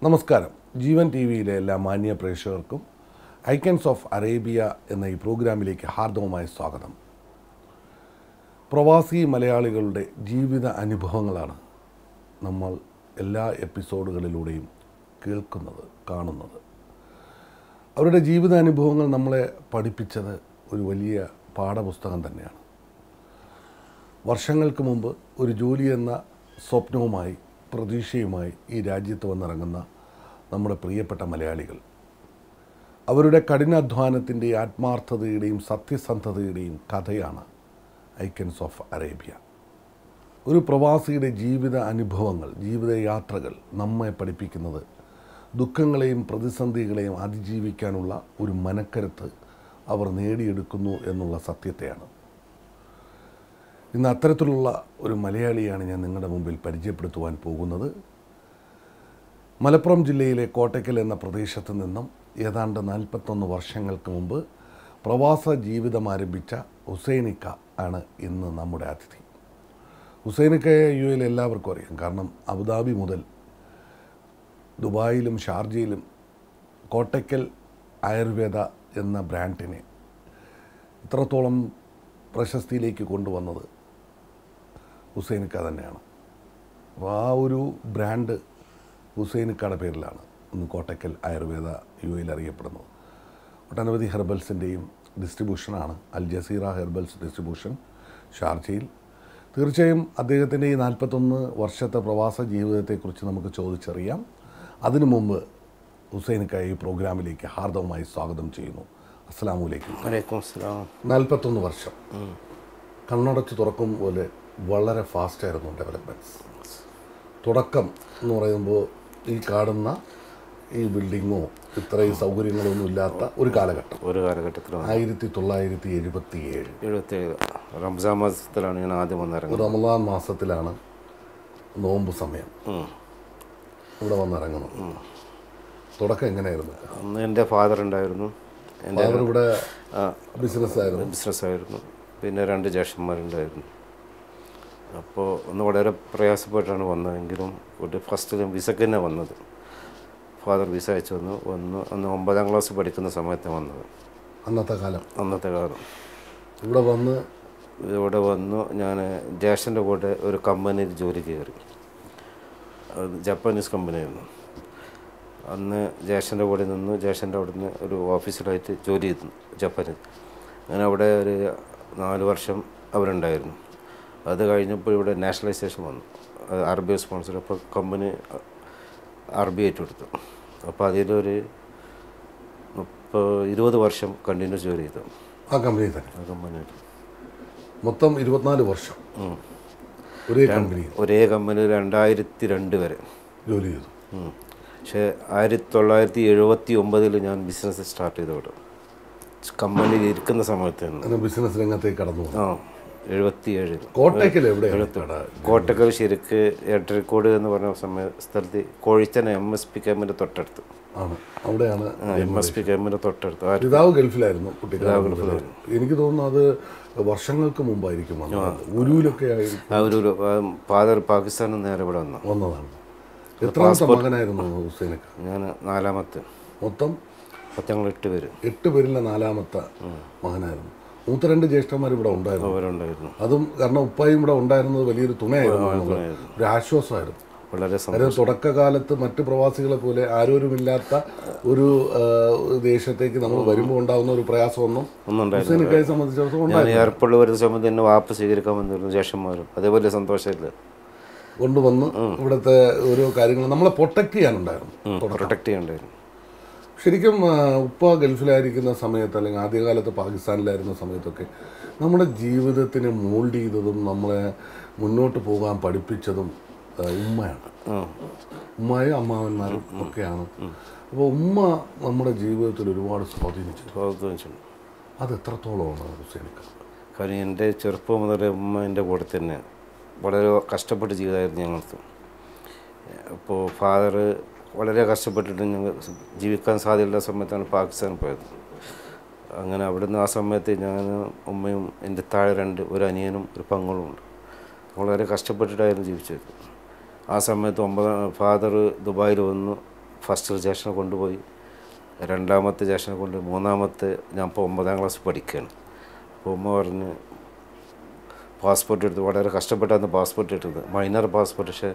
നമസ്കാരം. ജീവൻ ടി വിയിലെ എല്ലാ മാന്യ പ്രേക്ഷകർക്കും ഐക്കൺസ് ഓഫ് അറേബ്യ എന്ന ഈ പ്രോഗ്രാമിലേക്ക് ഹാർദവമായ സ്വാഗതം. പ്രവാസി മലയാളികളുടെ ജീവിത അനുഭവങ്ങളാണ് നമ്മൾ എല്ലാ എപ്പിസോഡുകളിലൂടെയും കേൾക്കുന്നത്, കാണുന്നത്. അവരുടെ ജീവിതാനുഭവങ്ങൾ നമ്മളെ പഠിപ്പിച്ചത് ഒരു വലിയ പാഠപുസ്തകം തന്നെയാണ്. വർഷങ്ങൾക്ക് മുമ്പ് ഒരു ജോലി എന്ന സ്വപ്നവുമായി പ്രതീക്ഷയുമായി ഈ രാജ്യത്ത് വന്നിറങ്ങുന്ന നമ്മുടെ പ്രിയപ്പെട്ട മലയാളികൾ അവരുടെ കഠിനാധ്വാനത്തിൻ്റെ ആത്മാർത്ഥതയുടെയും സത്യസന്ധതയുടെയും കഥയാണ് ഐക്കൺസ് ഓഫ് അറേബ്യ. ഒരു പ്രവാസിയുടെ ജീവിത അനുഭവങ്ങൾ, ജീവിതയാത്രകൾ നമ്മെ പഠിപ്പിക്കുന്നത് ദുഃഖങ്ങളെയും പ്രതിസന്ധികളെയും അതിജീവിക്കാനുള്ള ഒരു മനക്കരുത്ത് അവർ നേടിയെടുക്കുന്നു എന്നുള്ള സത്യത്തെയാണ്. ഇന്ന് അത്തരത്തിലുള്ള ഒരു മലയാളിയാണ് ഞാൻ നിങ്ങളുടെ മുമ്പിൽ പരിചയപ്പെടുത്തുവാൻ പോകുന്നത്. മലപ്പുറം ജില്ലയിലെ കോട്ടയ്ക്കൽ എന്ന പ്രദേശത്ത് നിന്നും ഏതാണ്ട് 41 വർഷങ്ങൾക്ക് മുമ്പ് പ്രവാസ ജീവിതം ആരംഭിച്ച ഹുസൈനിക്ക ആണ് ഇന്ന് നമ്മുടെ അതിഥി. ഹുസൈനിക്കയെ യുഎയിൽ എല്ലാവർക്കും അറിയാം. കാരണം അബുദാബി മുതൽ ദുബായിലും ഷാർജയിലും കോട്ടയ്ക്കൽ ആയുർവേദ എന്ന ബ്രാൻഡിനെ ഇത്രത്തോളം പ്രശസ്തിയിലേക്ക് കൊണ്ടുവന്നത് ഹുസൈനിക്ക തന്നെയാണ്. അപ്പോൾ ആ ഒരു ബ്രാൻഡ് ഹുസൈനിക്കയുടെ പേരിലാണ് ഇന്ന് കോട്ടയ്ക്കൽ ആയുർവേദ യുഎയിൽ അറിയപ്പെടുന്നത്. ഒട്ടനവധി ഹെർബൽസിൻ്റെയും ഡിസ്ട്രിബ്യൂഷനാണ് അൽ ജസീറ ഹെർബൽസ് ഡിസ്ട്രിബ്യൂഷൻ ഷാർജയിൽ. തീർച്ചയായും അദ്ദേഹത്തിൻ്റെ ഈ 41 വർഷത്തെ പ്രവാസ ജീവിതത്തെക്കുറിച്ച് നമുക്ക് ചോദിച്ചറിയാം. അതിനു മുമ്പ് ഹുസൈനിക്ക ഈ പ്രോഗ്രാമിലേക്ക് ഹാർദവമായി സ്വാഗതം ചെയ്യുന്നു. അസ്സലാമു അലൈക്കും. വലൈക്കും അസ്സലാം. 41 വർഷം കണ്ണടച്ച് തുറക്കും പോലെ വളരെ ഫാസ്റ്റായിരുന്നു ഡെവലപ്മെൻറ്റ്സ്. തുടക്കം എന്ന് പറയുമ്പോൾ ഈ കാണുന്ന ഈ ബിൽഡിങ്ങോ ഇത്രയും സൗകര്യങ്ങളൊന്നും ഇല്ലാത്ത ഒരു കാലഘട്ടത്തിൽ 1977 റംസാൻ മാസത്തിലാണ് ഞാൻ ആദ്യം വന്നിറങ്ങുന്നത്. റമദാൻ മാസത്തിലാണ് നോമ്പ് സമയം ഇവിടെ വന്നിറങ്ങുന്നത്. തുടക്കം എങ്ങനെയായിരുന്നു? അന്ന് എൻ്റെ ഫാദർ ഉണ്ടായിരുന്നു. ഫാദർ ഇവിടെ ബിസിനസ്സായിരുന്നു. പിന്നെ 2 ജ്യേഷ്ഠന്മാരുണ്ടായിരുന്നു. അപ്പോൾ ഒന്ന് വളരെ പ്രയാസപ്പെട്ടാണ് വന്നതെങ്കിലും ഒരു ഫസ്റ്റ് വിസക്ക് തന്നെ വന്നത്. ഫാദർ വിസ അയച്ചു വന്നു. അന്ന് 9ാം ക്ലാസ് പഠിക്കുന്ന സമയത്ത് വന്നത്. അന്നത്തെ കാലം ഇവിടെ വന്നു ഞാൻ ജ്യേഷ്ഠൻ്റെ കൂടെ ഒരു കമ്പനിയിൽ ജോലി കയറി. അത് ജപ്പാനീസ് കമ്പനിയായിരുന്നു. അന്ന് ജ്യേഷ്ഠൻ്റെ കൂടെ നിന്നു. ജ്യേഷ്ഠൻ്റെ അവിടെ നിന്ന് ഒരു ഓഫീസിലായിട്ട് ജോലി ചെയ്തു ജപ്പാനിൽ. അങ്ങനെ അവിടെ ഒരു 4 വർഷം അവരുണ്ടായിരുന്നു. അത് കഴിഞ്ഞപ്പോൾ ഇവിടെ നാഷണലൈസേഷൻ വന്നു. RBI sponsor. അപ്പോൾ കമ്പനി RBI ഏറ്റെടുത്തു. അപ്പോൾ അതിലൊരു 20 വർഷം കണ്ടിന്യൂസ് ജോലി ചെയ്തു ആ കമ്പനിയിൽ. മൊത്തം 24 വർഷം ഒരേ കമ്പനി 2002 വരെ ജോലി ചെയ്തു. പക്ഷേ 1979 ഞാൻ ബിസിനസ് സ്റ്റാർട്ട് ചെയ്തോടെ കമ്പനിയിൽ ഇരിക്കുന്ന സമയത്ത് ബിസിനസ് രംഗത്തേക്ക് കടന്നു. 77 കോട്ടയ്ക്കൽ ശരിക്ക് എട്ടരിക്കോട് എന്ന് പറഞ്ഞ സ്ഥലത്ത് കോഴിച്ചന MSP ക്യാമ്പിൻ്റെ തൊട്ടടുത്ത് അവിടെയാണ്. MSP ക്യാമ്പിൻ്റെ തൊട്ടടുത്ത്. പിതാവ് ഗൾഫിലായിരുന്നു. എനിക്ക് തോന്നുന്നു അത് വർഷങ്ങൾക്ക് മുമ്പായിരിക്കും. ഉരുവിലൊക്കെ ഫാദർ പാകിസ്ഥാനിൽ നേരെ ഇവിടെ വന്നതാണ്. എത്രാമത്തെ മകനായിരുന്നു ഹുസൈനക്ക? ഞാൻ 4ാമത്തെ. മൊത്തം ഞങ്ങൾ 8 പേര്. 8 പേരിലെ 4ാമത്തെ മകനായിരുന്നു. മൂത്ത 2 ജ്യേഷ്ഠന്മാർ ഇവിടെ ഉണ്ടായിരുന്നു. അതും കാരണം ഉപ്പായും ഇവിടെ ഉണ്ടായിരുന്നത് വലിയൊരു തുണയായിരുന്നു, ഒരു ആശ്വാസമായിരുന്നു. വളരെ തുടക്കകാലത്ത് മറ്റ് പ്രവാസികളെ പോലെ ആരോരുമില്ലാത്ത ഒരു ദേശത്തേക്ക് നമ്മൾ വരുമ്പോൾ ഉണ്ടാകുന്ന ഒരു പ്രയാസമൊന്നും ഹുസൈനിക്കയെ സംബന്ധിച്ചിടത്തോളം എയർപോർട്ടിൽ വരുന്ന സമയത്ത് തന്നെ വാപ്പ സ്വീകരിക്കാൻ വന്നിരുന്നു ജ്യേഷ്ഠന്മാരും. അതേപോലെ സന്തോഷമില്ല കൊണ്ടുവന്ന് ഇവിടുത്തെ ഓരോ കാര്യങ്ങൾ നമ്മളെ പ്രൊട്ടക്റ്റ് ചെയ്യാനുണ്ടായിരുന്നു. ശരിക്കും ഉപ്പ ഗൾഫിലായിരിക്കുന്ന സമയത്ത് അല്ലെങ്കിൽ ആദ്യകാലത്ത് പാകിസ്ഥാനിലായിരുന്ന സമയത്തൊക്കെ നമ്മുടെ ജീവിതത്തിനെ മോൾഡ് ചെയ്തതും നമ്മളെ മുന്നോട്ട് പോകാൻ പഠിപ്പിച്ചതും ഉമ്മയാണ്. ഉമ്മയും അമ്മാവന്മാരും ഒക്കെയാണ്. അപ്പോൾ ഉമ്മ നമ്മുടെ ജീവിതത്തിൽ ഒരുപാട് സ്വാധീനിച്ചു. അത് എത്രത്തോളമാണ് ഹുസൈനിക്ക? കാര്യം എൻ്റെ ചെറുപ്പം മുതൽ ഉമ്മ എൻ്റെ കൂടെ തന്നെ വളരെ കഷ്ടപ്പെട്ട ജീവിതമായിരുന്നു ഞങ്ങൾക്ക്. അപ്പോൾ ഫാദർ വളരെ കഷ്ടപ്പെട്ടിട്ട് ഞങ്ങൾ ജീവിക്കാൻ സാധ്യതയുള്ള സമയത്താണ് പാകിസ്ഥാനിൽ പോയത്. അങ്ങനെ അവിടുന്ന് ആ സമയത്ത് ഞാൻ ഉമ്മയും എൻ്റെ താഴെ 2 ഒരു അനിയനും ഒരു പെങ്ങളും ഉണ്ട്. വളരെ കഷ്ടപ്പെട്ടിട്ടായിരുന്നു ജീവിച്ചത്. ആ സമയത്ത് ഫാദർ ദുബായിൽ വന്നു ഫസ്റ്റ് ജ്യേഷ്ഠനെ കൊണ്ടുപോയി, രണ്ടാമത്തെ ജ്യേഷ്ഠനെ കൊണ്ട്, മൂന്നാമത്തെ ഞാൻ ഇപ്പോൾ 9ാം ക്ലാസ് പഠിക്കുകയാണ്. അപ്പോൾ ഉമ്മ പറഞ്ഞ് പാസ്പോർട്ട് എടുത്ത്, വളരെ കഷ്ടപ്പെട്ടാണ് പാസ്പോർട്ട് എടുത്തത്, മൈനർ പാസ്പോർട്ട്. പക്ഷേ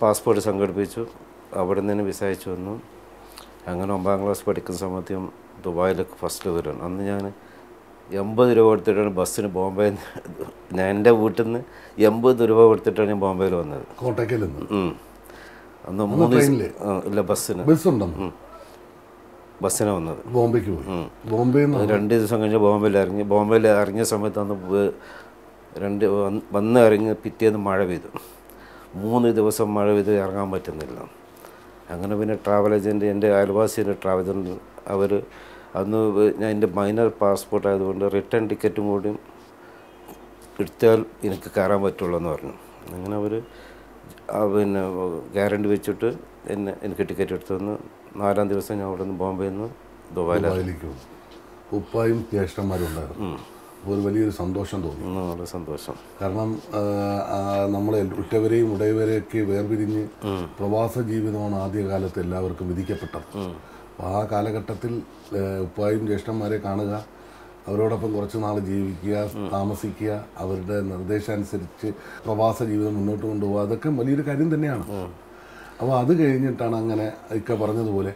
പാസ്പോർട്ട് സംഘടിപ്പിച്ചു, അവിടെ നിന്ന് വിസ അയച്ചു വന്നു. അങ്ങനെ 9ാം ക്ലാസ് പഠിക്കുന്ന സമയത്ത് ഞാൻ ദുബായിലേക്ക് ഫസ്റ്റ് വരികയാണ്. അന്ന് ഞാൻ 80 രൂപ കൊടുത്തിട്ടാണ് ബസ്സിന് ബോംബെ, ഞാൻ എൻ്റെ വീട്ടിൽ നിന്ന് 80 രൂപ കൊടുത്തിട്ടാണ് ഞാൻ ബോംബെയിൽ വന്നത്. കോട്ടയ്ക്കൽ നിന്ന് അന്ന് 3 ദിവസം ഇല്ല, ബസ്സിന് വന്നത്. ബോംബെക്ക് പോയി. ബോംബെ 2 ദിവസം കഴിഞ്ഞ് ബോംബെയിൽ ഇറങ്ങിയ സമയത്ത് അന്ന് വന്ന് ഇറങ്ങി പിറ്റേന്ന് മഴ പെയ്തു. 3 ദിവസം മഴ പെയ്ത് ഇറങ്ങാൻ പറ്റുന്നില്ല. അങ്ങനെ പിന്നെ ട്രാവൽ ഏജൻറ്റ്, എൻ്റെ അയൽവാസിൻ്റെ ട്രാവൽ ഏജൻറ്റ്, അവർ അന്ന് ഞാൻ എൻ്റെ മൈനർ പാസ്പോർട്ട് ആയതുകൊണ്ട് റിട്ടേൺ ടിക്കറ്റും കൂടി എടുത്താൽ എനിക്ക് കയറാൻ പറ്റുള്ളൂ എന്ന് പറഞ്ഞു. അങ്ങനെ അവർ പിന്നെ ഗ്യാരണ്ടി വെച്ചിട്ട് എനിക്ക് ടിക്കറ്റ് എടുത്തു തന്നു. 4ാം ദിവസം ഞാൻ അവിടെ നിന്ന് ബോംബെയിൽ നിന്ന് ദുബായിലേക്ക് വന്നു. ഉപ്പായും ജ്യേഷ്ഠന്മാരും ഉണ്ടായിരുന്നു. ഒരു വലിയൊരു സന്തോഷം തോന്നി. വളരെ സന്തോഷം. കാരണം നമ്മളെ ഉറ്റവരെയും ഉടയവരെയൊക്കെ വേർപിരിഞ്ഞ് പ്രവാസ ജീവിതമാണ് ആദ്യകാലത്ത് എല്ലാവർക്കും വിധിക്കപ്പെട്ടത്. അപ്പോൾ ആ കാലഘട്ടത്തിൽ ഉപ്പായും ജ്യേഷ്ഠന്മാരെ കാണുക, അവരോടൊപ്പം കുറച്ച് നാൾ ജീവിക്കുക, താമസിക്കുക, അവരുടെ നിർദ്ദേശമനുസരിച്ച് പ്രവാസ ജീവിതം മുന്നോട്ട് കൊണ്ടുപോകുക, അതൊക്കെ വലിയൊരു കാര്യം തന്നെയാണ്. അപ്പോൾ അത് കഴിഞ്ഞിട്ടാണ് അങ്ങനെ ഇക്ക പറഞ്ഞതുപോലെ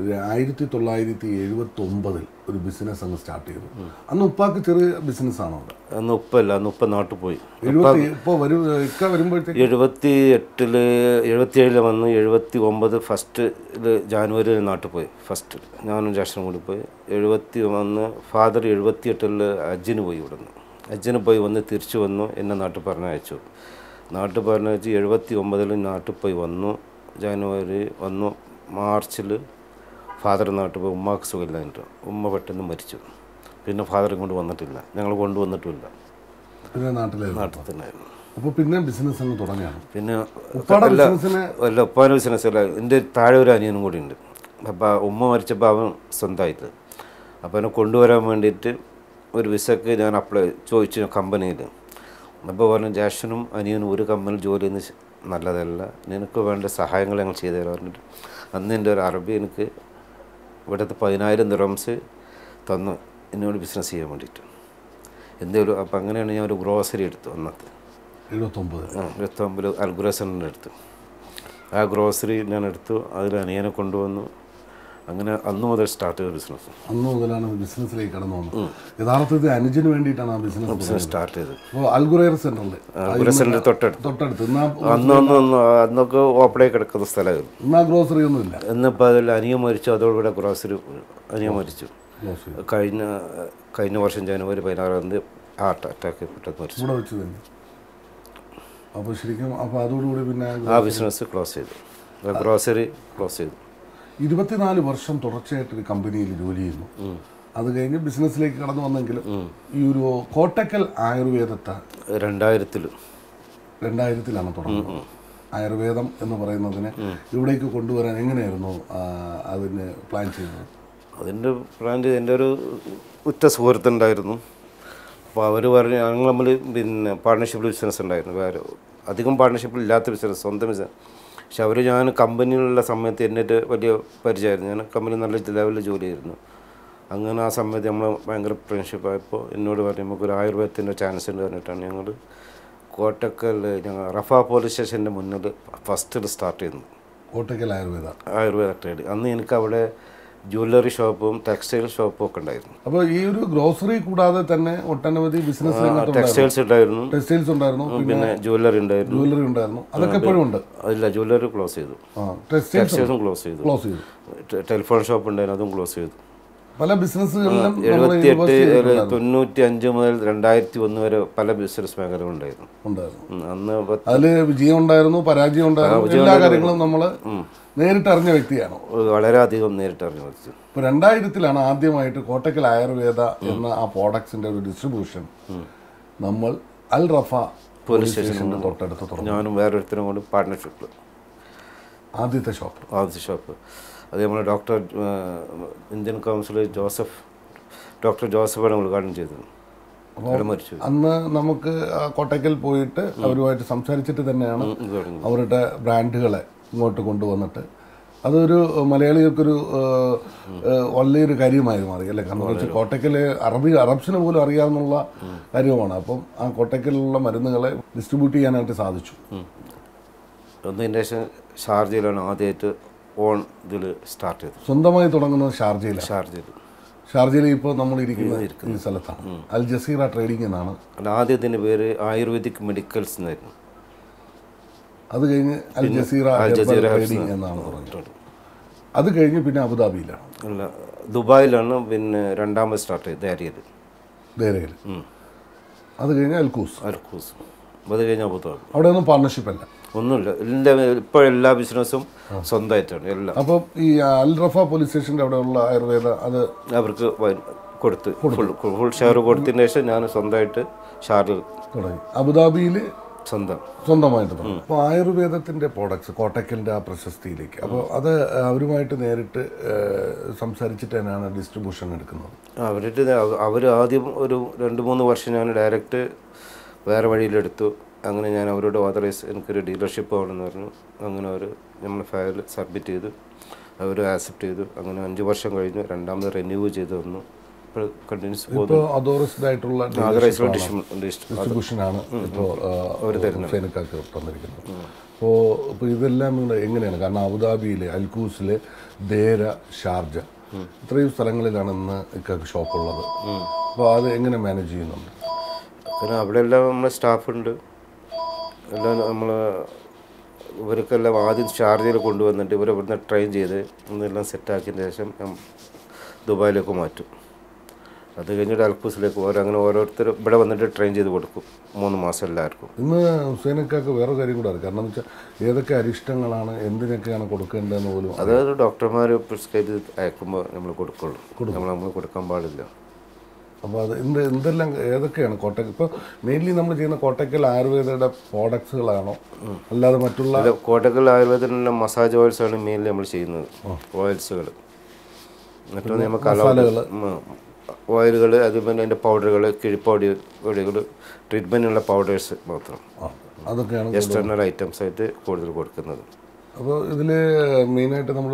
1979 ഒരു ബിസിനസ് അങ്ങ് സ്റ്റാർട്ട് ചെയ്തു. അന്ന് ഉപ്പാക്ക് ചെറിയ ബിസിനസ്സാണോ? അന്ന് ഉപ്പല്ല, അന്ന് ഉപ്പ നാട്ടിൽ പോയി. ഇപ്പോൾ ഇക്ക വരുമ്പോഴത്തേക്ക് 77 വന്ന് 79 ഫസ്റ്റ് ജാനുവരിയിൽ നാട്ടിൽ പോയി. ഫസ്റ്റ് ഞാനും ജ്യേഷ്ഠനും കൂടി പോയി. 71 ഫാദർ 78 ഹജ്ജിന് പോയി. ഇവിടുന്ന് ഹജ്ജിന് പോയി വന്ന് തിരിച്ചു വന്നു. എന്നെ നാട്ടിൽ പറഞ്ഞയച്ചു. നാട്ടിൽ പറഞ്ഞയച്ച് 79 നാട്ടിൽ പോയി വന്നു. ജാനുവരി വന്നു. മാർച്ചിൽ ഫാദർ നാട്ടിൽ പോയി. ഉമ്മാക്ക് സുഖമില്ലായിട്ട് ഉമ്മ പെട്ടെന്ന് മരിച്ചു. പിന്നെ ഫാദർ ഇങ്ങോട്ട് വന്നിട്ടില്ല, ഞങ്ങൾ കൊണ്ടുവന്നിട്ടുമില്ല. പിന്നെ നാട്ടിൽ തന്നെയായിരുന്നു. അപ്പോൾ പിന്നെ ബിസിനസ് അങ്ങ് തുടങ്ങിയാണ്. പിന്നെ അല്ല, ഉപ്പാൻ്റെ ബിസിനസ് അല്ല, എൻ്റെ താഴെ ഒരു അനിയനും കൂടി ഉണ്ട്. അപ്പോൾ ഉമ്മ മരിച്ചപ്പോൾ അവൻ സ്വന്തമായിട്ട്, അപ്പോൾ എന്നെ കൊണ്ടുവരാൻ വേണ്ടിയിട്ട് ഒരു വിസക്ക് ഞാൻ ചോദിച്ചു കമ്പനിയിൽ. അപ്പോൾ പറഞ്ഞു ജ്യേഷ്ഠനും അനിയനും ഒരു കമ്പനിയിൽ ജോലി ചെയ്യുന്നത് നല്ലതല്ല, നിനക്ക് വേണ്ട സഹായങ്ങൾ ഞങ്ങൾ ചെയ്തു തരാൻ പറഞ്ഞിട്ട് അന്ന് എൻ്റെ ഒരു അറബി എനിക്ക് ഇവിടുത്തെ 10,000 ദിർഹംസ് തന്നു എന്നോട് ബിസിനസ് ചെയ്യാൻ വേണ്ടിയിട്ട് എന്തെങ്കിലും. അപ്പോൾ അങ്ങനെയാണ് ഞാൻ ഒരു ഗ്രോസറി എടുത്തു. അന്നത്തെ 79 അൽഗുറസൻ്റെ എടുത്തു. ആ ഗ്രോസറി ഞാൻ എടുത്തു, അതിൽ അനിയനെ കൊണ്ടുവന്നു. അങ്ങനെ അന്ന് മുതൽ സ്റ്റാർട്ട് ചെയ്ത ബിസിനസ്. അന്ന് മുതലാണ് ബിസിനസ്സിലേക്ക് കടന്നു വന്നത്. യഥാർത്ഥത്തിൽ അനുജന് വേണ്ടിയിട്ടാണ് ആ ബിസിനസ് സ്റ്റാർട്ട് ചെയ്തത്. അപ്പോൾ അൽഗുറൈർ സെൻ്ററിൽ തൊട്ടടുത്ത് അന്നൊക്കെ ഓപ്പണായി കിടക്കുന്ന സ്ഥലമായിരുന്നു. ഇന്ന് ആ ഗ്രോസറി ഒന്നുമില്ല. എന്നിപ്പോൾ അതിൽ അനിയൻ മരിച്ചു, അതോടുകൂടെ ഗ്രോസറി അനിയൻ മരിച്ചു. കഴിഞ്ഞ വർഷം ജനുവരി 16-ാം തീയതി ഹാർട്ട് അറ്റാക്ക് പെട്ടെന്ന് മരിച്ചു. ഇവിടെ വെച്ച് തന്നെ. അപ്പോൾ ശരിക്കും അപ്പോൾ അതോടുകൂടി പിന്നെ ആ ബിസിനസ് ക്ലോസ് ചെയ്തു, ഗ്രോസറി ക്ലോസ് ചെയ്തു. 24 വർഷം തുടർച്ചയായിട്ടൊരു കമ്പനിയിൽ ജോലി ചെയ്യുന്നു. അത് കഴിഞ്ഞ് ബിസിനസ്സിലേക്ക് കടന്നു വന്നെങ്കിലും ഈ ഒരു കോട്ടക്കൽ ആയുർവേദത്തെ 2000-ലാണ് തുടങ്ങുന്നത്. ആയുർവേദം എന്ന് പറയുന്നതിനെ ഇവിടേക്ക് കൊണ്ടുവരാൻ എങ്ങനെയായിരുന്നു അതിന് പ്ലാൻ ചെയ്തത്? അതിൻ്റെ പ്ലാൻ ചെയ്ത് എൻ്റെ ഒരു ഉറ്റ സുഹൃത്തുണ്ടായിരുന്നു. അപ്പോൾ അവർ പറഞ്ഞു ഞങ്ങൾ തമ്മിൽ പിന്നെ പാർട്ണർഷിപ്പിൽ ബിസിനസ് ഉണ്ടായിരുന്നു. വേറെ അധികം പാർട്ണർഷിപ്പിൽ ഇല്ലാത്ത ബിസിനസ്, സ്വന്തം ബിസിനസ്. പക്ഷെ അവർ ഞാൻ കമ്പനിയിലുള്ള സമയത്ത് എന്നിട്ട് വലിയ പരിചയമായിരുന്നു. ഞാൻ കമ്പനി നല്ല ലെവലിൽ ജോലി ചെയ്തിരുന്നു. അങ്ങനെ ആ സമയത്ത് നമ്മൾ ഭയങ്കര ഫ്രണ്ട്ഷിപ്പായപ്പോൾ എന്നോട് പറഞ്ഞു നമുക്കൊരു ആയുർവേദത്തിൻ്റെ ചാൻസ് ഉണ്ട് പറഞ്ഞിട്ടാണ് ഞങ്ങൾ കോട്ടക്കൽ ഞങ്ങൾ റഫ പോലീസ് സ്റ്റേഷൻ്റെ മുന്നിൽ ഫസ്റ്റ് സ്റ്റാർട്ട് ചെയ്യുന്നത്. കോട്ടക്കൽ ആയുർവേദ ട്രേഡ്. അന്ന് എനിക്ക് അവിടെ ജ്വല്ലറി ഷോപ്പും ടെക്സ്റ്റൈൽ ഷോപ്പും ഒക്കെ ഉണ്ടായിരുന്നു. അപ്പോൾ ഈ ഒരു ഗ്രോസറി കൂടാതെ തന്നെ ഒട്ടനവധി ബിസിനസ് ടെക്സ്റ്റൈൽസ് ഉണ്ടായിരുന്നു, പിന്നെ ജ്വല്ലറി ഉണ്ടായിരുന്നു. അതൊക്കെ എപ്പോഴും ഉണ്ട്. ഇല്ല, ജ്വല്ലറി ക്ലോസ് ചെയ്തു. ടെക്സ്റ്റൈൽസും ക്ലോസ് ചെയ്തു. ടെലിഫോൺ ഷോപ്പ് ഉണ്ടായിരുന്നു, അതും ക്ലോസ് ചെയ്തു. പല ബിസിനസ്സുകളിലും 95 മുതൽ 2001 വരെ പല ബിസിനസ് മേഖലകളും ഉണ്ടായിരുന്നു. അന്ന് അതിൽ വിജയം ഉണ്ടായിരുന്നു, പരാജയം ഉണ്ടായിരുന്നു. എല്ലാ കാര്യങ്ങളും നമ്മൾ നേരിട്ടറിഞ്ഞ വ്യക്തിയാണ്. വളരെയധികം നേരിട്ടറിഞ്ഞ വ്യക്തി. ഇപ്പോൾ 2000-ലാണ് ആദ്യമായിട്ട് കോട്ടക്കൽ ആയുർവേദ എന്ന ആ പ്രോഡക്ട്സിന്റെ ഒരു ഡിസ്ട്രിബ്യൂഷൻ നമ്മൾ അൽ റഫ പോലീസ് സ്റ്റേഷന്റെ തൊട്ടടുത്ത് തുടങ്ങി. ഞാനും വേറൊരുത്തരും കൂടി പാർട്ട്ണർഷിപ്പിൽ ആദ്യത്തെ ഷോപ്പ് അത് നമ്മൾ ഇന്ത്യൻ കൗൺസിൽ ഡോക്ടർ ജോസഫാണ് ഉദ്ഘാടനം ചെയ്തത്. മരിച്ചു. അന്ന് നമുക്ക് കോട്ടക്കൽ പോയിട്ട് അവരുമായിട്ട് സംസാരിച്ചിട്ട് തന്നെയാണ് അവരുടെ ബ്രാൻഡുകളെ ഇങ്ങോട്ട് കൊണ്ടുവന്നിട്ട് അതൊരു മലയാളികൾക്കൊരു വലിയൊരു കാര്യമായി മാറി അല്ലേ? കാരണം എന്ന് വെച്ചാൽ കോട്ടയ്ക്കൽ അറബ്സിന് പോലും അറിയാവുന്ന കാര്യമാണ്. അപ്പം ആ കോട്ടയ്ക്കലുള്ള മരുന്നുകളെ ഡിസ്ട്രിബ്യൂട്ട് ചെയ്യാനായിട്ട് സാധിച്ചു. ഒന്നിൻ്റെ ശേഷം ഷാർജയിലാണ് ആദ്യമായിട്ട് ഓൺ ഇതിൽ സ്റ്റാർട്ട് ചെയ്തത്. സ്വന്തമായി തുടങ്ങുന്നത് ഷാർജയിലാണ്. ഷാർജയിൽ ഇപ്പോൾ നമ്മൾ ഇരിക്കുന്ന ഈ സ്ഥലത്താണ്. അൽ ജസീറ ട്രേഡിംഗ് എന്നാണ് ആദ്യത്തിൻ്റെ പേര്. ആയുർവേദിക് മെഡിക്കൽസ് എന്നായിരുന്നു. അത് കഴിഞ്ഞ് അൽ ജസീറ ട്രേഡിംഗ് എന്നാണ് പറഞ്ഞിട്ടുള്ളത്. അത് കഴിഞ്ഞ് പിന്നെ അബുദാബിയിലാണ്. അല്ല, ദുബായിലാണ് പിന്നെ രണ്ടാമത് സ്റ്റാർട്ട് ചെയ്തത് ദേരയിൽ. അത് കഴിഞ്ഞ് അൽക്കൂസ്. അത് കഴിഞ്ഞ് അബുദാബി. അവിടെ ഒന്നും പാർട്ണർഷിപ്പ് അല്ല, ഒന്നുമില്ല. ഇപ്പോൾ എല്ലാ ബിസിനസ്സും സ്വന്തമായിട്ടാണ് എല്ലാം. അപ്പം ഈ അൽ റഫ പോലീസ് സ്റ്റേഷൻ്റെ അവിടെയുള്ള ആയുർവേദ അത് അവർക്ക് കൊടുത്ത് ഫുൾ ഷെയർ കൊടുത്തതിന് ശേഷം ഞാൻ സ്വന്തമായിട്ട് ഷാർജിൽ തുടങ്ങി. അബുദാബിയിൽ സ്വന്തമായിട്ട് തുടങ്ങി. അപ്പോൾ ആയുർവേദത്തിൻ്റെ പ്രോഡക്ട്സ് കോട്ടയ്ക്കലിൻ്റെ ആ പ്രശസ്തിയിലേക്ക്, അപ്പോൾ അത് അവരുമായിട്ട് നേരിട്ട് സംസാരിച്ചിട്ട് തന്നെയാണ് ഡിസ്ട്രിബ്യൂഷൻ എടുക്കുന്നത്. അവർ ആദ്യം ഒരു 2-3 വർഷം ഞാൻ ഡയറക്റ്റ് വേറെ വഴിയിലെടുത്തു. അങ്ങനെ ഞാൻ അവരോട് ഓതറൈസ് എനിക്കൊരു ഡീലർഷിപ്പ് ആവണമെന്ന് പറഞ്ഞു. അങ്ങനെ അവർ നമ്മൾ ഫയൽ സബ്മിറ്റ് ചെയ്തു, അവർ ആക്സെപ്റ്റ് ചെയ്തു. അങ്ങനെ 5 വർഷം കഴിഞ്ഞു രണ്ടാമത് റിന്യൂ ചെയ്ത് വന്നു. ഇപ്പോൾ കണ്ടിന്യൂസ് ഇപ്പോൾ അതോറൈസ്ഡ് ആയിട്ടുള്ള ഡിസ്ട്രിബ്യൂഷനാണ് ഇപ്പോൾ ഹുസൈനക്കാക്ക് തന്നിരിക്കുന്നത്. അപ്പോൾ ഇതെല്ലാം എങ്ങനെയാണ്? കാരണം അബുദാബിയിൽ അൽക്കൂസിൽ ദേര, ഷാർജ ഇത്രയും സ്ഥലങ്ങളിലാണ് ഇന്ന് ഇക്കാക്ക് ഷോപ്പുള്ളത്. അപ്പോൾ അത് എങ്ങനെ മാനേജ് ചെയ്യുന്നുണ്ട്? കാരണം അവിടെ എല്ലാം നമ്മളെ സ്റ്റാഫുണ്ട്. എല്ലാം നമ്മൾ ഇവർക്കെല്ലാം ആദ്യം ഷാർജയിൽ കൊണ്ടുവന്നിട്ട് ഇവരെ ഇവിടുന്ന് ട്രെയിൻ ചെയ്ത് ഇന്നെല്ലാം സെറ്റാക്കിയതിന് ശേഷം ദുബായിലേക്ക് മാറ്റും. അത് കഴിഞ്ഞിട്ട് അൽക്കൂസിലേക്ക് അങ്ങനെ ഓരോരുത്തർ ഇവിടെ വന്നിട്ട് ട്രെയിൻ ചെയ്ത് കൊടുക്കും 3 മാസം എല്ലാവർക്കും. ഇന്ന് ഹുസൈനക്കാക്ക് വേറെ കാര്യം കൂടെ അറിയാം. കാരണം എന്ന് വെച്ചാൽ ഏതൊക്കെ അരിഷ്ടങ്ങളാണ് എന്തിനൊക്കെയാണ് കൊടുക്കേണ്ടതെന്ന് പോലും അതായത് ഡോക്ടർമാർ പ്രിസ്ക്രൈബ് ചെയ്ത് അയക്കുമ്പോൾ നമ്മൾ കൊടുക്കുള്ളൂ. നമ്മൾ കൊടുക്കാൻ പാടില്ല. അപ്പോൾ അത് എന്തെല്ലാം ഏതൊക്കെയാണ് കോട്ടയ്ക്കൽ? ഇപ്പോൾ മെയിൻലി നമ്മൾ ചെയ്യുന്ന കോട്ടയ്ക്കൽ ആയുർവേദയുടെ പ്രോഡക്ട്സുകളാണോ അല്ലാതെ മറ്റുള്ള? കോട്ടയ്ക്കൽ ആയുർവേദത്തിനുള്ള മസാജ് ഓയിൽസാണ് മെയിൻലി നമ്മൾ ചെയ്യുന്നത്. ഓയിൽസുകൾ മറ്റൊന്ന് നമുക്ക് ഓയിലുകൾ, അതുപോലെ അതിൻ്റെ പൗഡറുകൾ, കിഴിപ്പൊടികൾ, ട്രീറ്റ്മെൻറ്റിനുള്ള പൗഡേഴ്സ് മാത്രം. അതൊക്കെയാണ് എക്സ്റ്റേണൽ ഐറ്റംസ് ആയിട്ട് കൂടുതൽ കൊടുക്കുന്നത്. അപ്പോൾ ഇതിൽ മെയിനായിട്ട് നമ്മൾ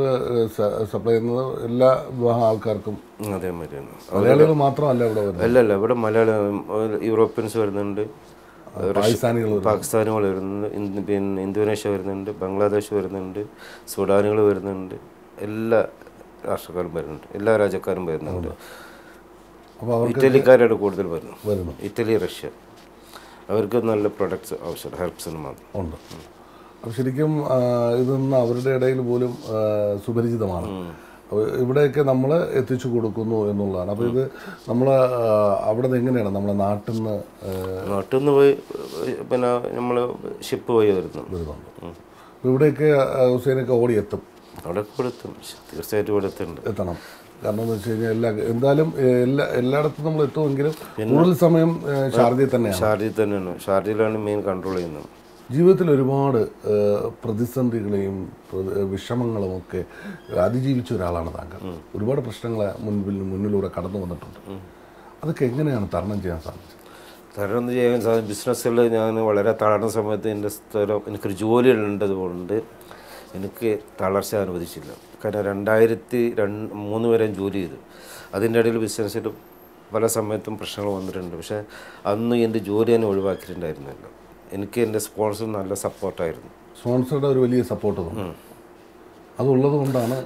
സപ്ലൈ ചെയ്യുന്നത് എല്ലാ വിവാഹ ആൾക്കാർക്കും അതേമാതിരിയാണ്. മലയാളികൾ മാത്രമല്ല ഇവിടെ വരുന്നത്? അല്ലല്ല, ഇവിടെ മലയാളം യൂറോപ്യൻസ് വരുന്നുണ്ട്, പാകിസ്ഥാനികൾ വരുന്നുണ്ട്, പിന്നെ ഇന്തോനേഷ്യ വരുന്നുണ്ട്, ബംഗ്ലാദേശ് വരുന്നുണ്ട്, സുഡാനുകൾ വരുന്നുണ്ട്, എല്ലാ രാഷ്ട്രക്കാരും വരുന്നുണ്ട്, എല്ലാ രാജ്യക്കാരും വരുന്നുണ്ട്. അപ്പോൾ ഇറ്റലിക്കാരാണ് കൂടുതൽ വരുന്നു. ഇറ്റലി, റഷ്യ, അവർക്ക് നല്ല പ്രൊഡക്ട്സ് ആവശ്യമുണ്ട്, ഹെർബ്സിന് മാത്രം ഉണ്ട്. അപ്പോൾ ശരിക്കും ഇതൊന്നും അവരുടെ ഇടയിൽ പോലും സുപരിചിതമാണ്. ഇവിടെയൊക്കെ നമ്മൾ എത്തിച്ചു കൊടുക്കുന്നു എന്നുള്ളതാണ്. അപ്പോൾ ഇത് നമ്മൾ അവിടെ നിന്ന് എങ്ങനെയാണ് നമ്മളെ നാട്ടിൽ നിന്ന് പോയി പിന്നെ നമ്മൾ ഷിപ്പ് പോയി വരുന്നുണ്ട്. അപ്പോൾ ഇവിടെയൊക്കെ ഹുസൈനൊക്കെ ഓടി എത്തും? അവിടെ കൊടുത്തും തീർച്ചയായിട്ടും ഇവിടെ എത്തണം. കാരണം എന്ന് വെച്ച് കഴിഞ്ഞാൽ എന്തായാലും എല്ലായിടത്തും നമ്മൾ എത്തുമെങ്കിലും കൂടുതൽ സമയം ഷാർജയിൽ തന്നെയാണ്. ഷാർജയിലാണ് മെയിൻ കൺട്രോൾ ചെയ്യുന്നത്. ജീവിതത്തിൽ ഒരുപാട് പ്രതിസന്ധികളെയും വിഷമങ്ങളുമൊക്കെ അതിജീവിച്ച ഒരാളാണ് താങ്കൾ. ഒരുപാട് പ്രശ്നങ്ങൾ മുന്നിലൂടെ കടന്നു വന്നിട്ടുണ്ട്. അതൊക്കെ എങ്ങനെയാണ് തരണം ചെയ്യാൻ സാധിച്ചത്? തരണം ചെയ്യാൻ സാധിക്കും. ബിസിനസ്സിൽ ഞാൻ വളരെ താഴ്ന്ന സമയത്ത് എൻ്റെ സ്ഥലം എനിക്കൊരു ജോലി ഉണ്ടതുകൊണ്ട് എനിക്ക് തളർച്ച അനുവദിച്ചില്ല. കാരണം 2003 വരെ ജോലി ചെയ്തു. അതിൻ്റെ ഇടയിൽ ബിസിനസ്സിൽ പല സമയത്തും പ്രശ്നങ്ങൾ വന്നിട്ടുണ്ട്. പക്ഷേ അന്ന് എൻ്റെ ജോലി തന്നെ ഒഴിവാക്കിയിട്ടുണ്ടായിരുന്നില്ല. എനിക്ക് എൻ്റെ സ്പോൺസർ നല്ല സപ്പോർട്ടായിരുന്നു. സ്പോൺസറുടെ ഒരു വലിയ സപ്പോർട്ട് അതുള്ളത് കൊണ്ടാണ്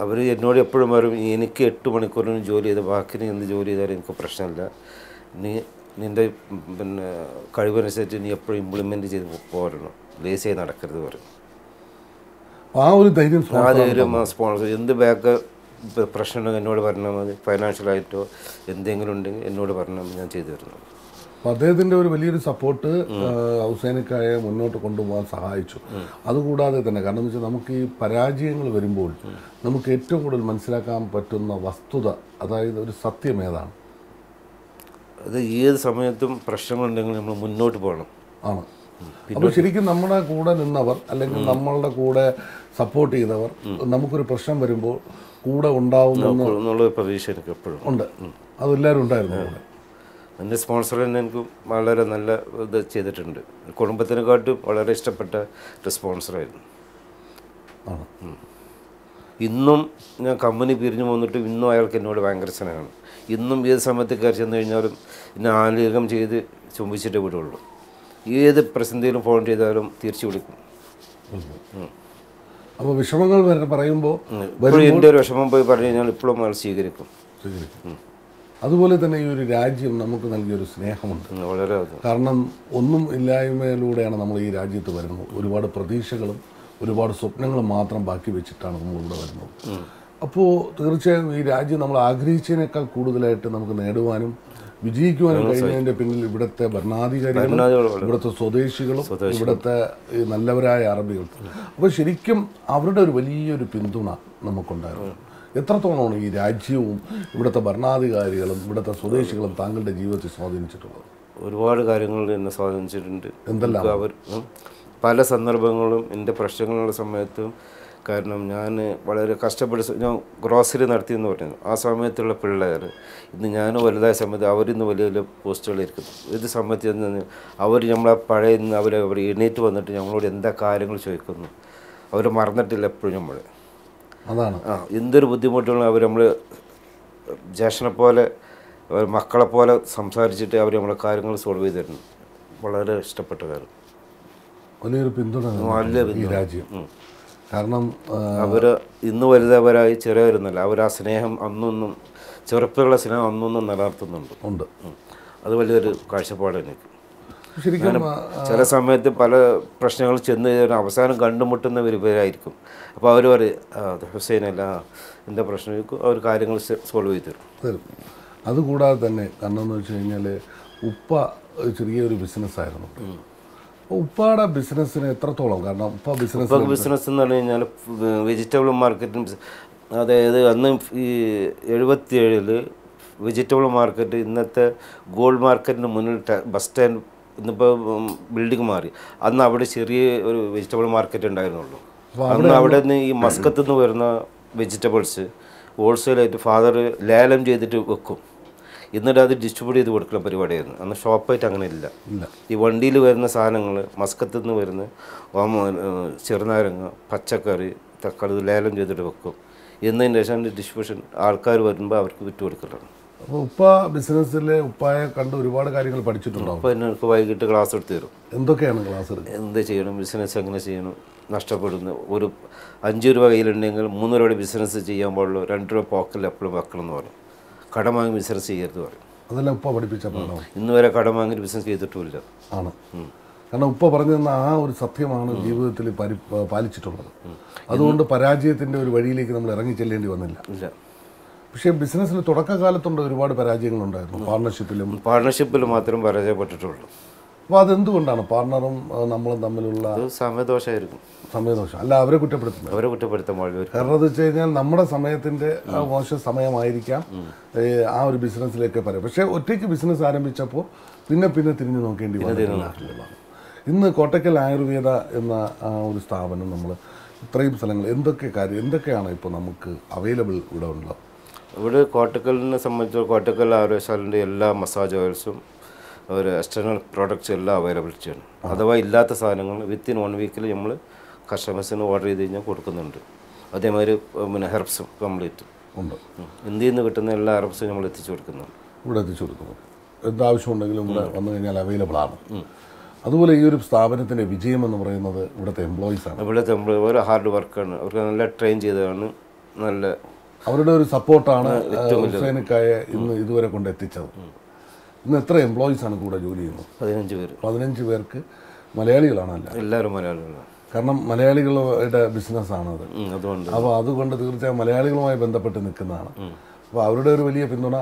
അവർ എന്നോട് എപ്പോഴും വരും, എനിക്ക് 8 മണിക്കൂറിന് ജോലി ചെയ്ത് ബാക്കി നീ എന്ത് ജോലി ചെയ്താലും എനിക്ക് പ്രശ്നമില്ല, നിൻ്റെ പിന്നെ കഴിവനുസരിച്ച് നീ എപ്പോഴും ഇംപ്ലിമെൻറ്റ് ചെയ്ത് പോരണം, ലേസായി നടക്കരുത് പറയും. ആ ഒരു ധൈര്യം സ്പോൺസർ എന്ത് ബാക്ക് പ്രശ്നമുണ്ടെങ്കിൽ എന്നോട് പറഞ്ഞാൽ മതി, ഫൈനാൻഷ്യലായിട്ടോ എന്തെങ്കിലും ഉണ്ടെങ്കിൽ എന്നോട് പറഞ്ഞാൽ മതി, ഞാൻ ചെയ്തു തരുന്നു. അപ്പോൾ അദ്ദേഹത്തിൻ്റെ ഒരു വലിയൊരു സപ്പോർട്ട് ഹുസൈനക്കായെ മുന്നോട്ട് കൊണ്ടുപോകാൻ സഹായിച്ചു. അതുകൂടാതെ തന്നെ കാരണം എന്ന് വെച്ചാൽ നമുക്ക് ഈ പരാജയങ്ങൾ വരുമ്പോൾ നമുക്ക് ഏറ്റവും കൂടുതൽ മനസ്സിലാക്കാൻ പറ്റുന്ന വസ്തുത, അതായത് ഒരു സത്യം ഏതാണ്? അത് ഏത് സമയത്തും പ്രശ്നങ്ങളുണ്ടെങ്കിൽ നമ്മൾ മുന്നോട്ട് പോകണം ആണ്. അപ്പോൾ ശരിക്കും നമ്മുടെ കൂടെ നിന്നവർ അല്ലെങ്കിൽ നമ്മളുടെ കൂടെ സപ്പോർട്ട് ചെയ്തവർ നമുക്കൊരു പ്രശ്നം വരുമ്പോൾ കൂടെ ഉണ്ടാവുമെന്നുള്ള പ്രതീക്ഷ എനിക്ക് എപ്പോഴും ഉണ്ട്. അതെല്ലാവരും ഉണ്ടായിരുന്നു കൂടെ. എൻ്റെ സ്പോൺസർ തന്നെ എനിക്ക് വളരെ നല്ല ഇത് ചെയ്തിട്ടുണ്ട്. കുടുംബത്തിനെക്കാട്ടും വളരെ ഇഷ്ടപ്പെട്ട ഒരു സ്പോൺസറായിരുന്നു. ഇന്നും ഞാൻ കമ്പനി പിരിഞ്ഞു പോന്നിട്ട് ഇന്നും അയാൾക്ക് എന്നോട് ഭയങ്കര സ്നേഹമാണ്. ഇന്നും ഏത് സമയത്ത് കയറി ചെന്ന് കഴിഞ്ഞാലും എന്നെ ആലിംഗനം ചെയ്ത് ചുംബിച്ചിട്ടേ വിടുള്ളൂ. ഏത് പ്രതിസന്ധിയിലും ഫോൺ ചെയ്താലും തിരിച്ചു വിളിക്കും. അപ്പോൾ വിഷമങ്ങൾ പറയുമ്പോൾ എൻ്റെ ഒരു വിഷമം പോയി പറഞ്ഞു കഴിഞ്ഞാൽ ഇപ്പോഴും അയാൾ സ്വീകരിക്കും. അതുപോലെ തന്നെ ഈ ഒരു രാജ്യം നമുക്ക് നൽകിയൊരു സ്നേഹമുണ്ട്. വളരെ. കാരണം ഒന്നും ഇല്ലായ്മയിലൂടെയാണ് നമ്മൾ ഈ രാജ്യത്ത് വരുന്നത്. ഒരുപാട് പ്രതീക്ഷകളും ഒരുപാട് സ്വപ്നങ്ങളും മാത്രം ബാക്കി വെച്ചിട്ടാണ് നമ്മളിവിടെ വരുന്നത്. അപ്പോൾ തീർച്ചയായും ഈ രാജ്യം നമ്മൾ ആഗ്രഹിച്ചതിനേക്കാൾ കൂടുതലായിട്ട് നമുക്ക് നേടുവാനും വിജയിക്കുവാനും കഴിഞ്ഞതിൻ്റെ പിന്നിൽ ഇവിടുത്തെ ഭരണാധികാരികളും ഇവിടുത്തെ സ്വദേശികളും ഇവിടുത്തെ നല്ലവരായ അറബികളും. അപ്പോൾ ശരിക്കും അവരുടെ ഒരു വലിയൊരു പിന്തുണ നമുക്കുണ്ടായിരുന്നു. എത്രത്തോളമാണ് ഈ രാജ്യവും ഇവിടുത്തെ ഭരണാധികാരികളും ഇവിടുത്തെ സ്വദേശികളും താങ്കളുടെ ജീവിതത്തിൽ സ്വാധീനിച്ചിട്ടുള്ളത്? ഒരുപാട് കാര്യങ്ങൾ എന്നെ സ്വാധീനിച്ചിട്ടുണ്ട്. എന്തെല്ലാം? അവർ പല സന്ദർഭങ്ങളും എൻ്റെ പ്രശ്നങ്ങളുടെ സമയത്തും, കാരണം ഞാൻ വളരെ കഷ്ടപ്പെട്ട് ഞാൻ ഗ്രോസറി നടത്തിയെന്ന് പറഞ്ഞു. ആ സമയത്തുള്ള പിള്ളേർ ഇന്ന് ഞാൻ വലുതായ സമയത്ത് അവരിന്ന് വലിയ വലിയ പോസ്റ്റുകളിരിക്കുന്നു. ഏത് സമയത്ത് ചെന്ന് അവർ നമ്മളെ പഴയ അവർ എണീറ്റ് വന്നിട്ട് നമ്മളോട് എന്താ കാര്യങ്ങൾ ചോദിക്കുന്നു. അവർ മറന്നിട്ടില്ല എപ്പോഴും നമ്മൾ. അതാണ് എന്തൊരു ബുദ്ധിമുട്ടുകളും അവർ നമ്മൾ ജ്യേഷ്ഠനെ പോലെ മക്കളെ പോലെ സംസാരിച്ചിട്ട് അവർ നമ്മളെ കാര്യങ്ങൾ സോൾവ് ചെയ്ത് തരുന്നു. വളരെ ഇഷ്ടപ്പെട്ട കാര്യം. വലിയൊരു പിന്തുണ ഈ രാജ്യം. കാരണം അവർ ഇന്ന് വലുതവരായി ചെറിയവരുന്നല്ല. അവർ ആ സ്നേഹം അന്നൊന്നും ചെറുപ്പമുള്ള സ്നേഹം അന്നൊന്നും നിലനിർത്തുന്നുണ്ട്. അത് വലിയൊരു കാഴ്ചപ്പാട് എനിക്ക്. ശരിക്കും ചില സമയത്ത് പല പ്രശ്നങ്ങൾ ചെന്ന് അവസാനം കണ്ടുമുട്ടുന്നവരായിരിക്കും. അപ്പോൾ അവർ പറയും ഹുസൈനല്ല എന്താ പ്രശ്നം ചോദിക്കും. അവർ കാര്യങ്ങൾ സോൾവ് ചെയ്ത് തരും. അതുകൂടാതെ തന്നെ കാരണം എന്ന് വെച്ച് കഴിഞ്ഞാൽ ഉപ്പ ചെറിയൊരു ബിസിനസ്സായിരുന്നു. അപ്പോൾ ഉപ്പയുടെ ബിസിനസ്സിന് എത്രത്തോളം, കാരണം ഉപ്പ ബിസിനസ് എന്ന് പറഞ്ഞു കഴിഞ്ഞാൽ വെജിറ്റബിൾ മാർക്കറ്റിംഗ്, അതായത് അന്ന് ഈ 77 വെജിറ്റബിൾ മാർക്കറ്റ് ഇന്നത്തെ ഗോൾഡ് മാർക്കറ്റിന് മുന്നിൽ ബസ് സ്റ്റാൻഡ്, ഇന്നിപ്പോൾ ബിൽഡിംഗ് മാറി. അന്ന് അവിടെ ചെറിയ ഒരു വെജിറ്റബിൾ മാർക്കറ്റ് ഉണ്ടായിരുന്നുള്ളൂ. അന്ന് അവിടെ നിന്ന് ഈ മസ്കത്ത് നിന്ന് വരുന്ന വെജിറ്റബിൾസ് ഹോൾസെയിലായിട്ട് ഫാദർ ലേലം ചെയ്തിട്ട് വെക്കും. എന്നിട്ട് അത് ഡിസ്ട്രിബ്യൂട്ട് ചെയ്ത് കൊടുക്കുന്ന പരിപാടിയായിരുന്നു. അന്ന് ഷോപ്പായിട്ട് അങ്ങനെ ഇല്ല. ഈ വണ്ടിയിൽ വരുന്ന സാധനങ്ങൾ മസ്കത്ത് നിന്ന് വരുന്ന ചെറുനാരങ്ങ, പച്ചക്കറി, തക്കാളി ലേലം ചെയ്തിട്ട് വെക്കും. എന്നതിന് ശേഷം ഡിസ്ട്രിബ്യൂഷൻ ആൾക്കാർ വരുമ്പോൾ അവർക്ക് വിറ്റ് കൊടുക്കലാണ്. അപ്പോൾ ഉപ്പ ബിസിനസ്സിലെ ഉപ്പായെ കണ്ട് ഒരുപാട് കാര്യങ്ങൾ പഠിച്ചിട്ടുണ്ടാവും. അപ്പോൾ എനിക്ക് വൈകിട്ട് ക്ലാസ് എടുത്ത് തരും. എന്തൊക്കെയാണ് ക്ലാസ് എടുക്കുക? എന്ത് ചെയ്യണം, ബിസിനസ് എങ്ങനെ ചെയ്യണം, നഷ്ടപ്പെടുന്നു. ഒരു 5 രൂപ കയ്യിലുണ്ടെങ്കിൽ 3 രൂപയുടെ ബിസിനസ് ചെയ്യാൻ പാടുള്ളൂ. 2 രൂപ പോക്കറ്റിൽ എപ്പോഴും വെക്കണം എന്ന് പറയും. കടം വാങ്ങി ബിസിനസ് ചെയ്യരുത് പറയും. അതെല്ലാം ഉപ്പ പഠിപ്പിച്ച പാഠമാണ്. ഇന്ന് വരെ കടം വാങ്ങി ബിസിനസ് ചെയ്തിട്ടുമില്ല. ആണ്. കാരണം ഉപ്പ പറഞ്ഞു തന്ന ആ ഒരു സത്യമാണ് ജീവിതത്തിൽ പാലിച്ചിട്ടുള്ളത്. അതുകൊണ്ട് പരാജയത്തിൻ്റെ ഒരു വഴിയിലേക്ക് നമ്മൾ ഇറങ്ങി ചെല്ലേണ്ടി വന്നില്ല. ഇല്ല. പക്ഷേ ബിസിനസ്സിൽ തുടക്കകാലത്തുണ്ട് ഒരുപാട് പരാജയങ്ങളുണ്ടായിരുന്നു. പാർട്ണർഷിപ്പിൽ മാത്രം പരാജയപ്പെട്ടിട്ടുള്ളൂ. അപ്പോൾ അതെന്തുകൊണ്ടാണ് പാർട്ണറും നമ്മളും തമ്മിലുള്ള സമയദോഷമായിരിക്കും? സമയദോഷം അല്ല, അവരെ കുറ്റപ്പെടുത്തുന്നത്. അവരെ കുറ്റപ്പെടുത്താൻ പാടില്ല. കാരണം എന്ന് വെച്ച് കഴിഞ്ഞാൽ നമ്മുടെ സമയത്തിൻ്റെ മോശം സമയമായിരിക്കാം ആ ഒരു ബിസിനസ്സിലേക്ക് പറയാം. പക്ഷേ ഒറ്റയ്ക്ക് ബിസിനസ് ആരംഭിച്ചപ്പോൾ പിന്നെ തിരിഞ്ഞു നോക്കേണ്ടി വന്നിട്ടുള്ളതാണ്. ഇന്ന് കോട്ടക്കൽ ആയുർവേദ എന്ന ഒരു സ്ഥാപനം, നമ്മൾ ഇത്രയും സ്ഥലങ്ങൾ എന്തൊക്കെയാണ് ഇപ്പോൾ നമുക്ക് അവൈലബിൾ ഇവിടെ ഉള്ളത്? ഇവിടെ കോട്ടക്കലിനെ സംബന്ധിച്ച് കോട്ടക്കൽ ആയുർവേദശാലൻ്റെ എല്ലാ മസാജ് ഓയിൽസും ഒരു എക്സ്റ്റേണൽ പ്രോഡക്റ്റ്സ് എല്ലാം അവൈലബിലിറ്റിയാണ്. അഥവാ ഇല്ലാത്ത സാധനങ്ങൾ വിത്തിൻ 1 വീക്കിൽ നമ്മൾ കസ്റ്റമേഴ്സിന് ഓർഡർ ചെയ്ത് കഴിഞ്ഞാൽ കൊടുക്കുന്നുണ്ട്. അതേമാതിരി പിന്നെ ഹെർബ്സും കംപ്ലീറ്റ് ഉണ്ട്. ഇന്ത്യയിൽ നിന്ന് കിട്ടുന്ന എല്ലാ ഹെർബ്സും നമ്മൾ എത്തിച്ചു കൊടുക്കുന്നുണ്ട്. ഇവിടെ എത്തിച്ചു കൊടുക്കുന്നു. എന്താവശ്യമുണ്ടെങ്കിലും ഇവിടെ വന്നു കഴിഞ്ഞാൽ അവൈലബിൾ ആണ്. അതുപോലെ ഈ ഒരു സ്ഥാപനത്തിൻ്റെ വിജയം എന്ന് പറയുന്നത് ഇവിടുത്തെ എംപ്ലോയീസാണ്. ഇവിടുത്തെ എംപ്ലോയി ഹാർഡ് വർക്കാണ്. അവർക്ക് നല്ല ട്രെയിൻ ചെയ്തതാണ്. നല്ല അവരുടെ ഒരു സപ്പോർട്ടാണ് ഹുസൈനക്കായെ ഇന്ന് ഇതുവരെ കൊണ്ട് എത്തിച്ചത്. ഇന്ന് എത്ര എംപ്ലോയീസാണ് കൂടെ ജോലി ചെയ്യുന്നത്? 15 പേര്. 15 പേർക്ക് മലയാളികളാണല്ല? എല്ലാവരും മലയാളികളാണ്. കാരണം മലയാളികളുടെ ബിസിനസ്സാണത്. അതുകൊണ്ട് തീർച്ചയായും മലയാളികളുമായി ബന്ധപ്പെട്ട് നിൽക്കുന്നതാണ്. അപ്പോൾ അവരുടെ ഒരു വലിയ പിന്തുണ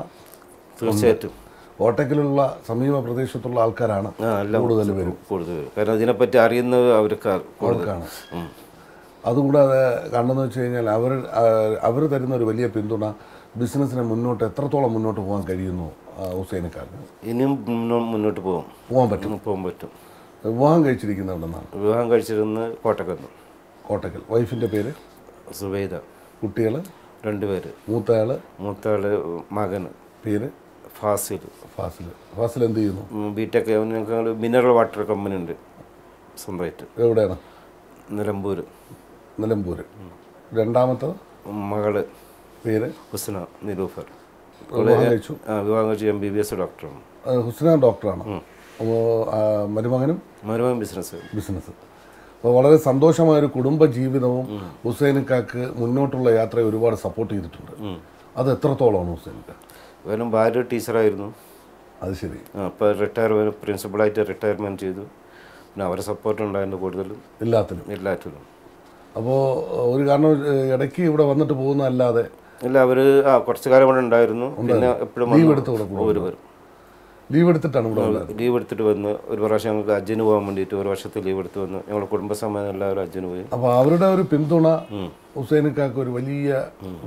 തീർച്ചയായിട്ടും കോട്ടക്കലുള്ള സമീപ പ്രദേശത്തുള്ള ആൾക്കാരാണ് കൂടുതൽ വരും. കാരണം ഇതിനെപ്പറ്റി അറിയുന്നത് അവർക്കാണ്. അതുകൂടാതെ കണ്ടെന്ന് വെച്ച് കഴിഞ്ഞാൽ അവർ തരുന്ന ഒരു വലിയ പിന്തുണ ബിസിനസ്സിനെ എത്രത്തോളം മുന്നോട്ട് പോകാൻ കഴിയുന്നു ഹുസൈനക്കാരന്? ഇനിയും മുന്നോട്ട് പോകാൻ പറ്റും. വിവാഹം കഴിച്ചിരിക്കുന്നത് എവിടെന്നാണ്? വിവാഹം കഴിച്ചിരുന്നത് കോട്ടക്കൽ. വൈഫിൻ്റെ പേര് സുബൈദ. കുട്ടികൾ 2 പേര്. മൂത്തയാള് മകന് പേര് ഫാസിൽ എന്ത് ചെയ്യുന്നു? ബിടെക്. ഞങ്ങൾക്ക് മിനറൽ വാട്ടർ കമ്പനി ഉണ്ട് സ്വന്തമായിട്ട്. എവിടെയാണ്? നിലമ്പൂർ. രണ്ടാമത്തെ മകള് പേര് ഹുസ്ന നിരൂഫർ. വിവാഹം കഴിച്ചു. വിവാഹം കഴിച്ച് MBBS ഡോക്ടറാണ്. ഹുസ്ന ഡോക്ടറാണ്. അപ്പോൾ മരുമകനും ബിസിനസ്. അപ്പോൾ വളരെ സന്തോഷമായൊരു കുടുംബ ജീവിതവും ഹുസൈനിക്കാക്ക് മുന്നോട്ടുള്ള യാത്രയെ ഒരുപാട് സപ്പോർട്ട് ചെയ്തിട്ടുണ്ട്. അത് എത്രത്തോളമാണ് ഹുസൈനിക്ക? വേലും ഭാര്യ ടീച്ചറായിരുന്നു. അത് ശരി. അപ്പോൾ പ്രിൻസിപ്പളായിട്ട് റിട്ടയർമെൻറ്റ് ചെയ്തു. പിന്നെ അവരെ സപ്പോർട്ട് ഉണ്ടായിരുന്നു കൂടുതലും എല്ലാത്തിലും. അപ്പോൾ ഒരു കാരണം ഇടയ്ക്ക് ഇവിടെ വന്നിട്ട് പോകുന്നതല്ലാതെ ഇല്ല, അവർ കുറച്ച് കാലം ഇവിടെ ഉണ്ടായിരുന്നു. പിന്നെ എപ്പോഴും ലീവ് എടുത്തിട്ടാണ് ഇവിടെ ലീവ് എടുത്തിട്ട് വന്ന് ഒരു പ്രാവശ്യം ഞങ്ങൾക്ക് ഹജ്ജിന് പോകാൻ വേണ്ടിയിട്ട് ഒരു വർഷത്തെ ലീവ് എടുത്ത് വന്ന് ഞങ്ങളുടെ കുടുംബസമേതം എല്ലാവരും ഹജ്ജിന് പോയി. അപ്പോൾ അവരുടെ ഒരു പിന്തുണ ഹുസൈനിക്കാക്ക് ഒരു വലിയ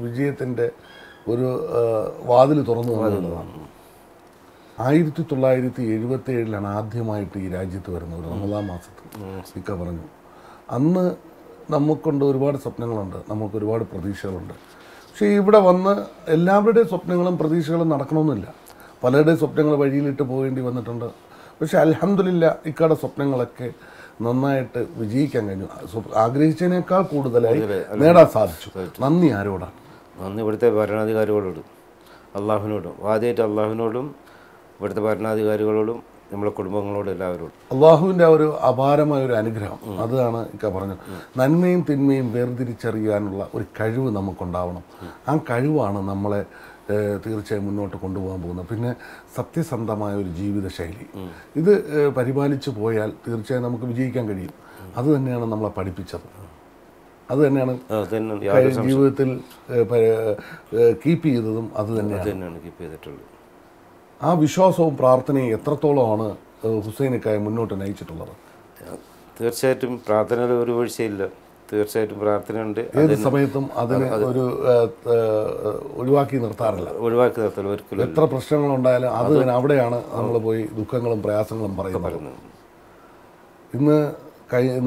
വിജയത്തിൻ്റെ ഒരു വാതിൽ തുറന്നു തന്നതാണ്. 1977 ആദ്യമായിട്ട് ഈ രാജ്യത്ത് വരുന്നത് ഒരു റമദാൻ മാസത്തിൽ ഇക്ക പറഞ്ഞു. അന്ന് നമുക്കുണ്ട് ഒരുപാട് സ്വപ്നങ്ങളുണ്ട്, നമുക്ക് ഒരുപാട് പ്രതീക്ഷകളുണ്ട്. പക്ഷേ ഇവിടെ വന്ന് എല്ലാവരുടെയും സ്വപ്നങ്ങളും പ്രതീക്ഷകളും നടക്കണമെന്നില്ല. പലരുടെയും സ്വപ്നങ്ങൾ വഴിയിലിട്ട് പോകേണ്ടി വന്നിട്ടുണ്ട്. പക്ഷേ അൽഹംദുലില്ലാ ഇക്കയുടെ സ്വപ്നങ്ങളൊക്കെ നന്നായിട്ട് വിജയിക്കാൻ കഴിഞ്ഞു. ആഗ്രഹിച്ചതിനേക്കാൾ കൂടുതലായി നേടാൻ സാധിച്ചു. നന്ദി ആരോടാണ്? നന്ദി ഇവിടുത്തെ ഭരണാധികാരികളോടും അള്ളാഹുവിനോടും, ആദ്യമായിട്ട് അള്ളാഹുവിനോടും ഇവിടുത്തെ ഭരണാധികാരികളോടും നമ്മളെ കുടുംബങ്ങളോടും എല്ലാവരോടും. അള്ളാഹുവിൻ്റെ ഒരു അപാരമായ ഒരു അനുഗ്രഹം അതാണ് ഇക്ക പറഞ്ഞത്. നന്മയും തിന്മയും വേർതിരിച്ചറിയാനുള്ള ഒരു കഴിവ് നമുക്കുണ്ടാവണം. ആ കഴിവാണ് നമ്മളെ തീർച്ചയായും മുന്നോട്ട് കൊണ്ടുപോകാൻ പോകുന്നത്. പിന്നെ സത്യസന്ധമായ ഒരു ജീവിതശൈലി ഇത് പരിപാലിച്ചു പോയാൽ തീർച്ചയായും നമുക്ക് വിജയിക്കാൻ കഴിയും. അത് തന്നെയാണ് നമ്മളെ പഠിപ്പിച്ചത്. അത് തന്നെയാണ് ജീവിതത്തിൽ കീപ്പ് ചെയ്തതും. അത് തന്നെയാണ് കീപ്പ് ചെയ്തിട്ടുള്ളത്. ആ വിശ്വാസവും പ്രാർത്ഥനയും എത്രത്തോളമാണ് ഹുസൈനിക്കായെ മുന്നോട്ട് നയിച്ചിട്ടുള്ളത്? തീർച്ചയായിട്ടും പ്രാർത്ഥനയിൽ ഒരു വീഴ്ചയില്ല. തീർച്ചയായിട്ടും പ്രാർത്ഥനയുണ്ട്. ഏത് സമയത്തും അതിന് ഒരു ഒഴിവാക്കി നിർത്താറില്ല. ഒരിക്കലും. എത്ര പ്രശ്നങ്ങളുണ്ടായാലും അത് അവിടെയാണ് നമ്മൾ പോയി ദുഃഖങ്ങളും പ്രയാസങ്ങളും പറയുന്നത്. ഇന്ന്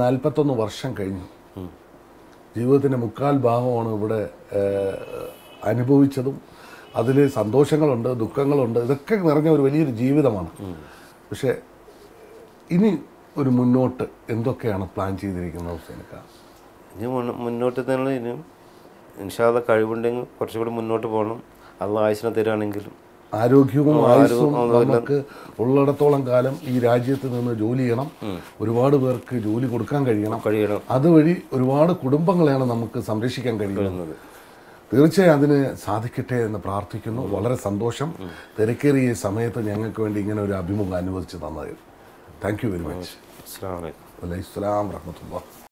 41 വർഷം കഴിഞ്ഞു. ജീവിതത്തിൻ്റെ 3/4 ഭാഗമാണ് ഇവിടെ അനുഭവിച്ചതും. അതിൽ സന്തോഷങ്ങളുണ്ട്, ദുഃഖങ്ങളുണ്ട്, ഇതൊക്കെ നിറഞ്ഞ ഒരു വലിയൊരു ജീവിതമാണ്. പക്ഷേ ഇനി ഒരു മുന്നോട്ട് എന്തൊക്കെയാണ് പ്ലാൻ ചെയ്തിരിക്കുന്നത് ഹുസൈനിക്ക? ഇനി മുന്നോട്ട് തന്നെ ഇനിയും ഇൻഷാ അല്ലാഹ് കഴിവുണ്ടെങ്കിൽ കുറച്ചുകൂടി മുന്നോട്ട് പോകണം. അള്ളാഹ് ആയുസ്സിനെ തരുകയാണെങ്കിലും ആരോഗ്യവും ആയുസ്സും നമുക്ക് ഉള്ളിടത്തോളം കാലം ഈ രാജ്യത്ത് നിന്ന് ജോലി ചെയ്യണം. ഒരുപാട് പേർക്ക് ജോലി കൊടുക്കാൻ കഴിയണം. അതുവഴി ഒരുപാട് കുടുംബങ്ങളെയാണ് നമുക്ക് സംരക്ഷിക്കാൻ കഴിയുന്നത്. തീർച്ചയായും അതിന് സാധിക്കട്ടെ എന്ന് പ്രാർത്ഥിക്കുന്നു. വളരെ സന്തോഷം. തിരക്കേറിയ സമയത്ത് ഞങ്ങൾക്ക് വേണ്ടി ഇങ്ങനെ ഒരു അഭിമുഖം അനുവദിച്ച് തന്നതിൽ താങ്ക് യു വെരി മച്ച്. അസ്സലാമു അലൈക്കും. വലൈക്കും സലാം വറഹ്മത്തുള്ളാഹി.